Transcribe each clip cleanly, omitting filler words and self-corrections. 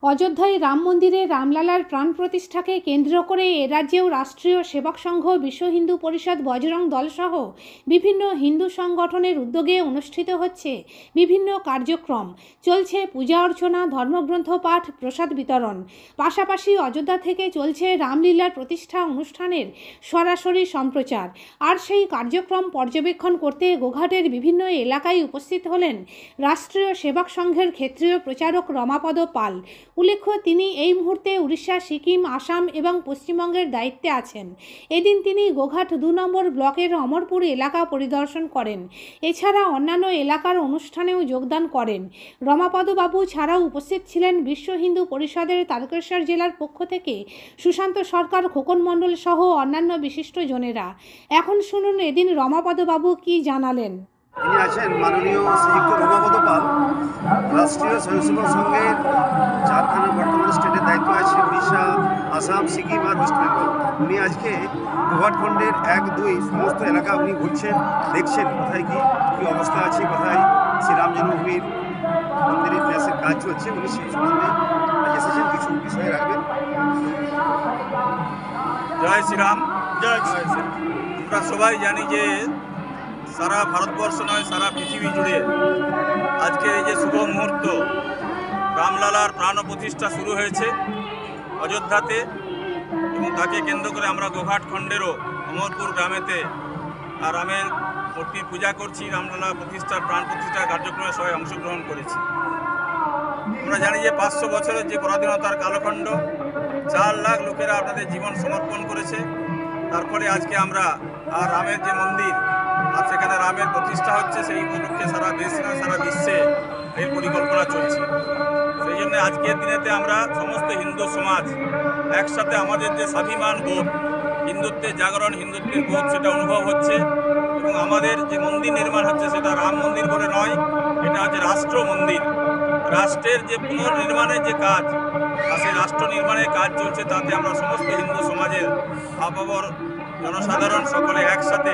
অযোধ্যায় রাম মন্দিরে রামলালার প্রাণ প্রতিষ্ঠাকে কেন্দ্র করে এ রাজ্যেও রাষ্ট্রীয় সেবক সংঘ, বিশ্ব হিন্দু পরিষদ, বজরং দলসহ বিভিন্ন হিন্দু সংগঠনের উদ্যোগে অনুষ্ঠিত হচ্ছে বিভিন্ন কার্যক্রম। চলছে পূজা অর্চনা, ধর্মগ্রন্থ পাঠ, প্রসাদ বিতরণ। পাশাপাশি অযোধ্যা থেকে চলছে রামলীলার প্রতিষ্ঠা অনুষ্ঠানের সরাসরি সম্প্রচার। আর সেই কার্যক্রম পর্যবেক্ষণ করতে গোঘাটের বিভিন্ন এলাকায় উপস্থিত হলেন রাষ্ট্রীয় সেবক সংঘের ক্ষেত্রীয় প্রচারক রমাপদ পাল। উল্লেখ্য, তিনি এই মুহূর্তে উড়িষ্যা, সিকিম, আসাম এবং পশ্চিমবঙ্গের দায়িত্বে আছেন। এদিন তিনি গোঘাট ২ নম্বর ব্লকের অমরপুর এলাকা পরিদর্শন করেন। এছাড়া অন্যান্য এলাকার অনুষ্ঠানেও যোগদান করেন। রমাপদ বাবু ছাড়াও উপস্থিত ছিলেন বিশ্ব হিন্দু পরিষদের তারকেশ্বর জেলার পক্ষ থেকে সুশান্ত সরকার, খোকন মণ্ডল সহ অন্যান্য বিশিষ্ট জনেরা। এখন শুনুন এদিন রমাপদ বাবু কি জানালেন। তিনি আছেন মাননীয় শ্রীযুক্ত রমাপদ পাল, রাষ্ট্রীয় স্বয়ংসেবক সংঘের ঝাড়খণ্ড বর্তমানে স্টেটের দায়িত্ব আছে উড়িষ্যা, আসাম, সিকিম আর ওয়েস্ট বেঙ্গল। উনি আজকে গোঘাট খণ্ডের ১-২ সমস্ত এলাকা উনি ঘুরছেন, দেখছেন কোথায় কী অবস্থা আছে, কোথায় শ্রীরাম জন্মভূমির মন্দিরের ইতিহাসের কাজ চলছে। উনি সেই সম্বন্ধে এসেছেন, কিছু বিষয়ে রাখবেন। জয় শ্রীরাম। জয় শ্রীরাম। আমরা সবাই জানি যে সারা ভারতবর্ষ নয়, সারা পৃথিবী জুড়ে আজকের এই যে শুভ মুহূর্ত, রামলালার প্রাণ প্রতিষ্ঠা শুরু হয়েছে অযোধ্যাতে, এবং তাকে কেন্দ্র করে আমরা গোঘাট খণ্ডেরও অমরপুর গ্রামেতে রামের মূর্তির পূজা করছি। রামলালা প্রতিষ্ঠার প্রাণ প্রতিষ্ঠার কার্যক্রমে সবাই অংশগ্রহণ করেছি। আমরা জানি যে ৫০০ বছরের যে পরাধীনতার কালখণ্ড, ৪ লাখ লোকেরা আপনাদের জীবন সমর্পণ করেছে। তারপরে আজকে আমরা রামের যে মন্দির, আর সেখানে রামের প্রতিষ্ঠা হচ্ছে, সেই উপলক্ষে সারা দেশ না সারা বিশ্বে এর পরিকল্পনা চলছে। সেই জন্য আজকের দিনেতে আমরা সমস্ত হিন্দু সমাজ একসাথে আমাদের যে স্বাভিমান বোধ, হিন্দুত্বের জাগরণ, হিন্দুত্বের বোধ, সেটা অনুভব হচ্ছে। এবং আমাদের যে মন্দির নির্মাণ হচ্ছে সেটা রাম মন্দির বলে নয়, এটা হচ্ছে রাষ্ট্র মন্দির। রাষ্ট্রের যে পুনর্নির্মাণের যে কাজ, আর সেই রাষ্ট্র নির্মাণের কাজ চলছে, তাতে আমরা সমস্ত হিন্দু সমাজের আপাবর জনসাধারণ সকলে একসাথে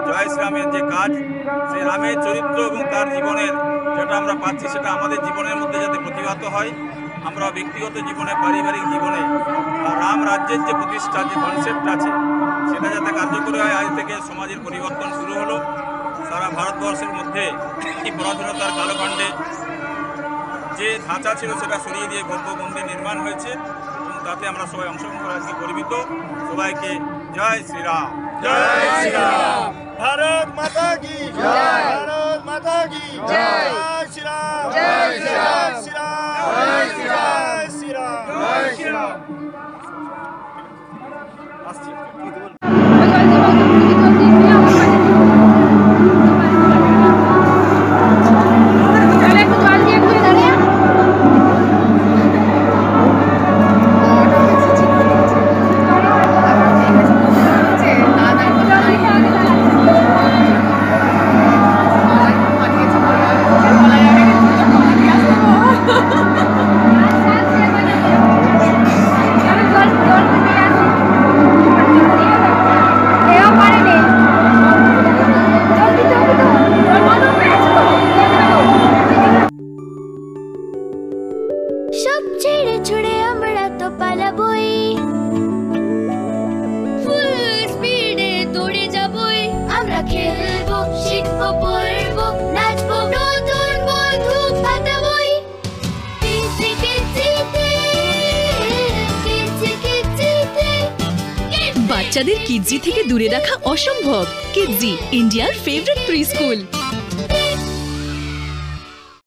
জয় শ্রীরামের যে কাজ, সেই রামের চরিত্র এবং তার জীবনের যেটা আমরা পাচ্ছি, সেটা আমাদের জীবনের মধ্যে যাতে প্রতিভাত হয়। আমরা ব্যক্তিগত জীবনে, পারিবারিক জীবনে রাম রাজ্যের যে প্রতিষ্ঠা, যে কনসেপ্ট আছে, সেটা যাতে কার্যকরী হয়। আজ থেকে সমাজের পরিবর্তন শুরু হলো। সারা ভারতবর্ষের মধ্যে এই পরাধীনতার কালখণ্ডে যে ধাঁচা ছিল সেটা সরিয়ে দিয়ে ভব্য মন্দির নির্মাণ হয়েছে, এবং তাতে আমরা সবাই অংশগ্রহণ করে আজকে গর্বিত। সবাইকে জয় শ্রীরাম। জয় শ্রীরাম। ভারত মাতা কি জয়। ভারত মাতা কি জয়। জয় শ্রীরাম। জয় শ্রীরাম। জয় শ্রীরাম। জয় শ্রীরাম। জয় শ্রীরাম। আসছি। সব ছেড়ে ছুড়ে আমরা তো পালাবই, ফুল স্পিডে দৌড়ে যাবই। আমরা খেলবো, শিখবো, পড়বো, নাচবো, নতুন বন্ধু পাতাবই। বাচ্চাদের কিডজি থেকে দূরে রাখা অসম্ভব। কিডজি, ইন্ডিয়ার ফেভারিট প্রি স্কুল।